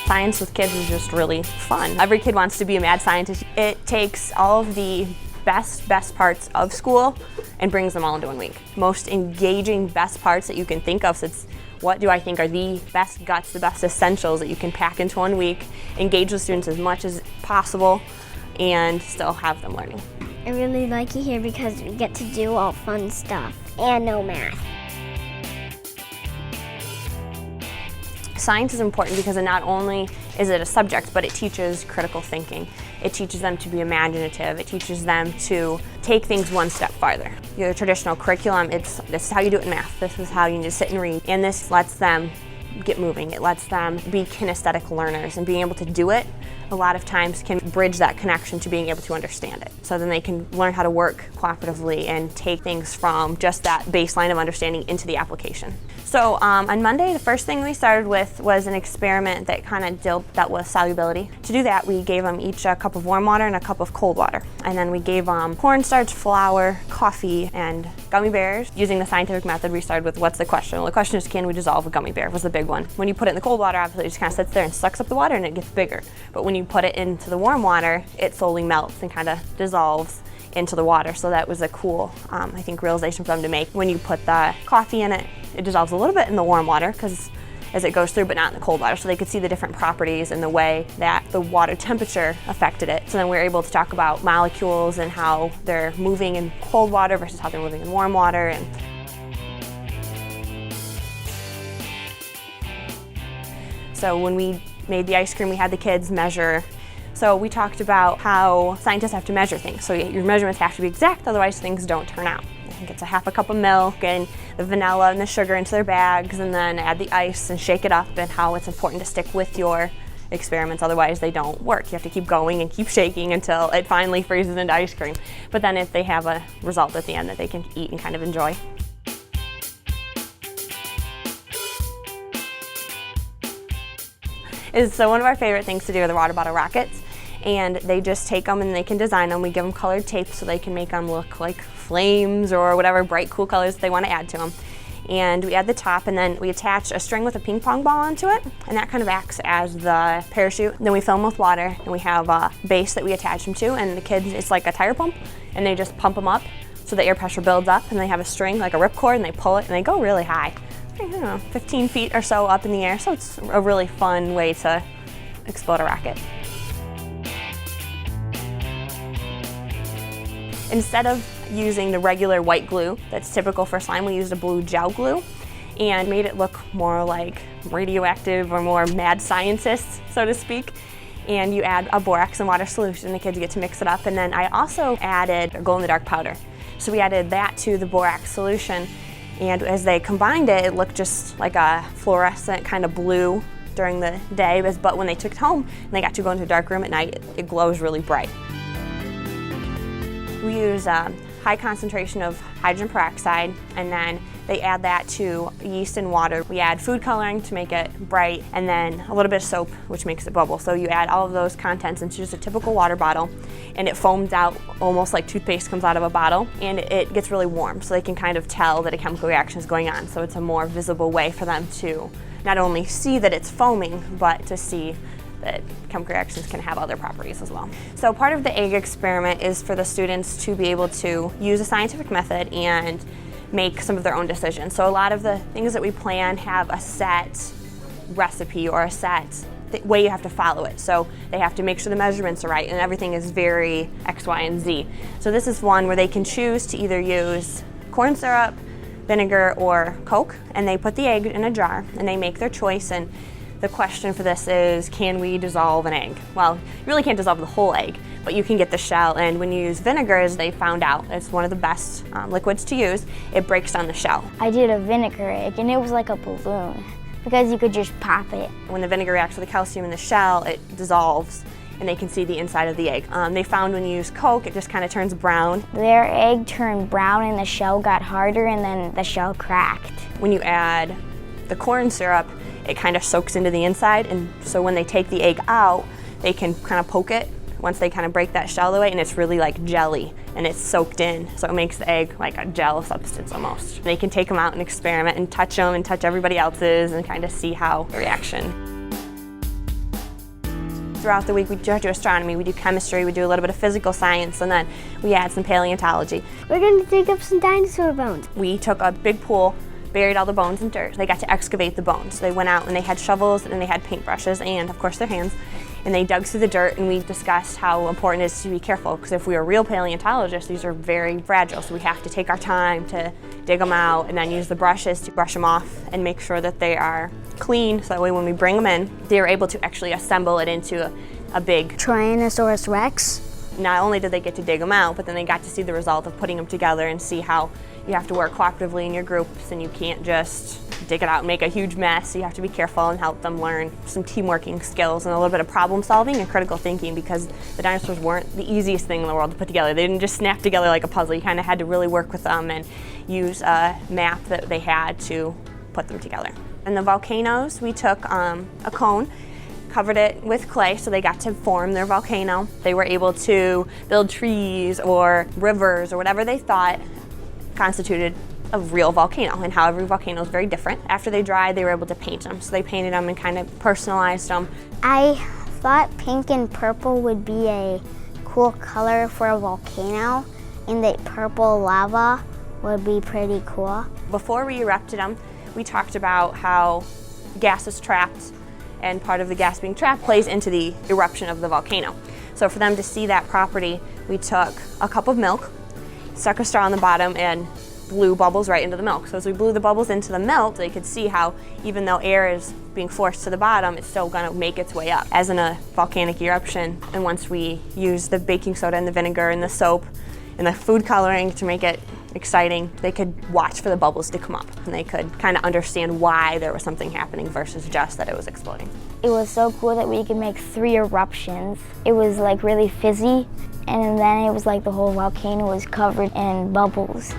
Science with kids is just really fun. Every kid wants to be a mad scientist. It takes all of the best parts of school and brings them all into 1 week. Most engaging best parts that you can think of. So it's what do I think are the best guts, the best essentials that you can pack into 1 week, engage with students as much as possible, and still have them learning. I really like it here because we get to do all fun stuff and no math. Science is important because it not only is it a subject, but it teaches critical thinking. It teaches them to be imaginative. It teaches them to take things one step farther. Your traditional curriculum, this is how you do it in math. This is how you need to sit and read. And this lets them get moving. It lets them be kinesthetic learners, and being able to do it a lot of times can bridge that connection to being able to understand it. So then they can learn how to work cooperatively and take things from just that baseline of understanding into the application. So on Monday, the first thing we started with was an experiment that kind of dealt with solubility. To do that, we gave them each a cup of warm water and a cup of cold water. And then we gave them cornstarch, flour, coffee, and gummy bears. Using the scientific method, we started with what's the question? Well, the question is, can we dissolve a gummy bear? Was the big one. When you put it in the cold water, obviously it just kind of sits there and sucks up the water and it gets bigger. But when you put it into the warm water, it slowly melts and kind of dissolves into the water. So that was a cool, I think, realization for them to make. When you put the coffee in it, it dissolves a little bit in the warm water because as it goes through, but not in the cold water. So they could see the different properties and the way that the water temperature affected it. So then we were able to talk about molecules and how they're moving in cold water versus how they're moving in warm water. And so when we made the ice cream, we had the kids measure. So we talked about how scientists have to measure things. So your measurements have to be exact, otherwise things don't turn out. I think it's a half a cup of milk and the vanilla and the sugar into their bags, and then add the ice and shake it up, and how it's important to stick with your experiments, otherwise they don't work. You have to keep going and keep shaking until it finally freezes into ice cream. But then if they have a result at the end that they can eat and kind of enjoy. So one of our favorite things to do are the water bottle rockets, and they just take them and they can design them. We give them colored tape so they can make them look like flames or whatever bright, cool colors they want to add to them. And we add the top, and then we attach a string with a ping pong ball onto it, and that kind of acts as the parachute. Then we fill them with water, and we have a base that we attach them to, and the kids, it's like a tire pump, and they just pump them up so the air pressure builds up, and they have a string like a ripcord, and they pull it, and they go really high. I don't know, 15 feet or so up in the air, so it's a really fun way to explode a rocket. Instead of using the regular white glue that's typical for slime, we used a blue gel glue and made it look more like radioactive or more mad scientists, so to speak. And you add a borax and water solution, the kids get to mix it up. And then I also added a glow-in-the-dark powder. So we added that to the borax solution, and as they combined it, it looked just like a fluorescent kind of blue during the day, but when they took it home and they got to go into a dark room at night, it glows really bright. We use a high concentration of hydrogen peroxide, and then they add that to yeast and water. We add food coloring to make it bright, and then a little bit of soap, which makes it bubble. So you add all of those contents into just a typical water bottle, and it foams out almost like toothpaste comes out of a bottle, and it gets really warm, so they can kind of tell that a chemical reaction is going on. So it's a more visible way for them to not only see that it's foaming, but to see that chemical reactions can have other properties as well. So part of the egg experiment is for the students to be able to use a scientific method and make some of their own decisions. So a lot of the things that we plan have a set recipe or a set way you have to follow it. So they have to make sure the measurements are right, and everything is very X, Y, and Z. So this is one where they can choose to either use corn syrup, vinegar, or Coke, and they put the egg in a jar and they make their choice. And the question for this is, can we dissolve an egg? Well, you really can't dissolve the whole egg, but you can get the shell, and when you use vinegar, as they found out, it's one of the best liquids to use. It breaks down the shell. I did a vinegar egg, and it was like a balloon because you could just pop it. When the vinegar reacts with the calcium in the shell, it dissolves, and they can see the inside of the egg. They found when you use Coke, it just kind of turns brown. Their egg turned brown, and the shell got harder, and then the shell cracked. When you add the corn syrup, it kind of soaks into the inside, and so when they take the egg out, they can kind of poke it once they kind of break that shell away, and it's really like jelly, and it's soaked in, so it makes the egg like a gel substance almost. They can take them out and experiment and touch them and touch everybody else's and kind of see how the reaction. throughout the week we do astronomy, we do chemistry, we do a little bit of physical science, and then we add some paleontology. We're going to dig up some dinosaur bones. We took a big pool, buried all the bones in dirt. They got to excavate the bones. They went out and they had shovels and they had paintbrushes and, of course, their hands. And they dug through the dirt, and we discussed how important it is to be careful, because if we are real paleontologists, these are very fragile, so we have to take our time to dig them out and then use the brushes to brush them off and make sure that they are clean, so that way when we bring them in, they're able to actually assemble it into a big Tyrannosaurus Rex. Not only did they get to dig them out, but then they got to see the result of putting them together and see how you have to work cooperatively in your groups, and you can't just dig it out and make a huge mess. You have to be careful and help them learn some teamworking skills and a little bit of problem solving and critical thinking, because the dinosaurs weren't the easiest thing in the world to put together. They didn't just snap together like a puzzle. You kind of had to really work with them and use a map that they had to put them together. And the volcanoes, we took a cone, covered it with clay so they got to form their volcano. They were able to build trees or rivers or whatever they thought constituted a real volcano, and how every volcano is very different. After they dried, they were able to paint them. So they painted them and kind of personalized them. I thought pink and purple would be a cool color for a volcano, and that purple lava would be pretty cool. Before we erupted them, we talked about how gas is trapped, and part of the gas being trapped plays into the eruption of the volcano. So for them to see that property, we took a cup of milk, stuck a straw on the bottom, and blew bubbles right into the milk. So as we blew the bubbles into the milk, they could see how even though air is being forced to the bottom, it's still going to make its way up, as in a volcanic eruption. And once we used the baking soda and the vinegar and the soap and the food coloring to make it exciting, they could watch for the bubbles to come up, and they could kind of understand why there was something happening versus just that it was exploding. It was so cool that we could make 3 eruptions. It was like really fizzy, and then it was like the whole volcano was covered in bubbles.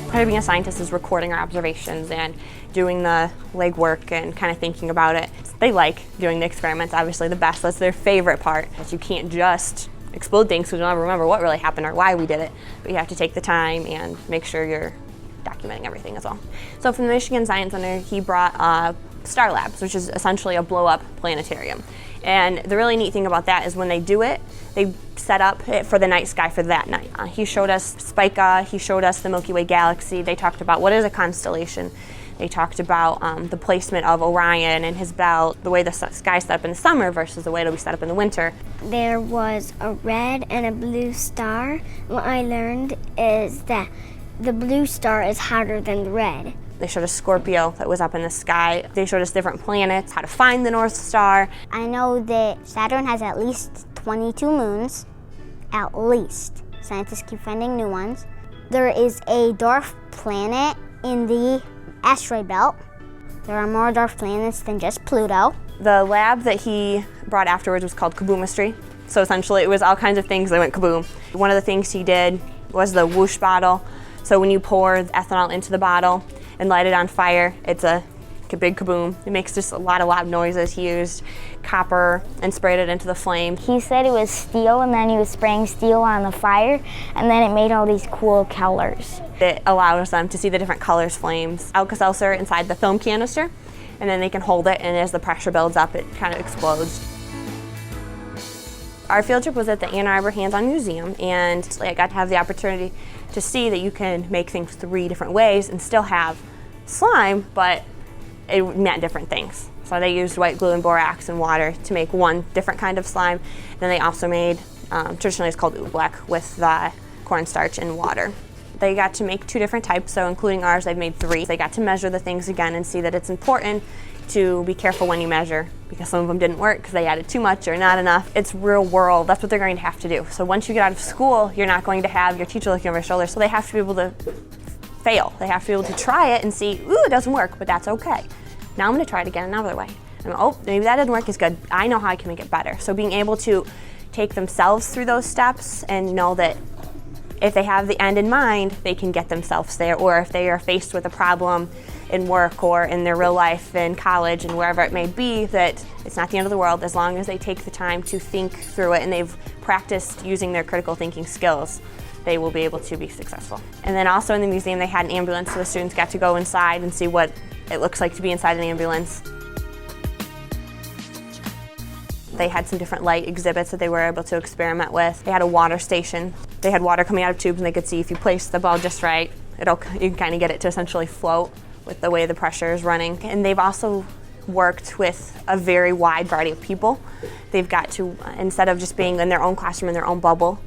Part of being a scientist is recording our observations and doing the legwork and kind of thinking about it. They like doing the experiments, obviously the best. That's their favorite part, because you can't just explode things because you'll never remember what really happened or why we did it. But you have to take the time and make sure you're documenting everything as well. So from the Michigan Science Center, he brought Star Labs, which is essentially a blow-up planetarium. And the really neat thing about that is when they do it, they set up it for the night sky for that night. He showed us Spica, he showed us the Milky Way galaxy. They talked about what is a constellation. They talked about the placement of Orion and his belt, the way the sky's set up in the summer versus the way it'll be set up in the winter. There was a red and a blue star. What I learned is that the blue star is hotter than the red. They showed us Scorpio that was up in the sky. They showed us different planets, how to find the North Star. I know that Saturn has at least 22 moons, at least. Scientists keep finding new ones. There is a dwarf planet in the asteroid belt. There are more dwarf planets than just Pluto. The lab that he brought afterwards was called Kaboomistry. So essentially it was all kinds of things that went kaboom. One of the things he did was the whoosh bottle. So when you pour ethanol into the bottle and light it on fire, it's a big kaboom. It makes just a lot of loud noises. He used copper and sprayed it into the flame. He said it was steel, and then he was spraying steel on the fire, and then it made all these cool colors. It allows them to see the different colors, flames. Alka-Seltzer inside the film canister, and then they can hold it, and as the pressure builds up, it kind of explodes. Our field trip was at the Ann Arbor Hands-On Museum, and I got to have the opportunity to see that you can make things 3 different ways and still have slime, but it meant different things. So they used white glue and borax and water to make one different kind of slime. Then they also made, traditionally it's called oobleck, with the cornstarch and water. They got to make 2 different types, so including ours, they've made 3. They got to measure the things again and see that it's important to be careful when you measure, because some of them didn't work because they added too much or not enough. It's real world. That's what they're going to have to do. So once you get out of school, you're not going to have your teacher looking over your shoulder, so they have to be able to fail. They have to be able to try it and see, ooh, it doesn't work, but that's okay. Now I'm going to try it again another way. And oh, maybe that didn't work as good. I know how I can make it better. So being able to take themselves through those steps and know that if they have the end in mind, they can get themselves there. Or if they are faced with a problem in work or in their real life, in college, and wherever it may be, that it's not the end of the world as long as they take the time to think through it and they've practiced using their critical thinking skills, they will be able to be successful. And then also in the museum, they had an ambulance, so the students got to go inside and see what it looks like to be inside an ambulance. They had some different light exhibits that they were able to experiment with. They had a water station. They had water coming out of tubes, and they could see if you place the ball just right, you can kind of get it to essentially float with the way the pressure is running. And they've also worked with a very wide variety of people. They've got to, instead of just being in their own classroom, in their own bubble,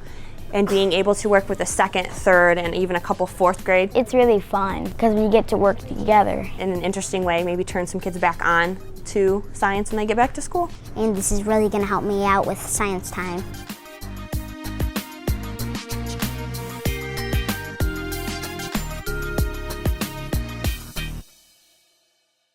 and being able to work with the second, third, and even a couple fourth grade. It's really fun because we get to work together. In an interesting way, maybe turn some kids back on to science when they get back to school. And this is really going to help me out with science time.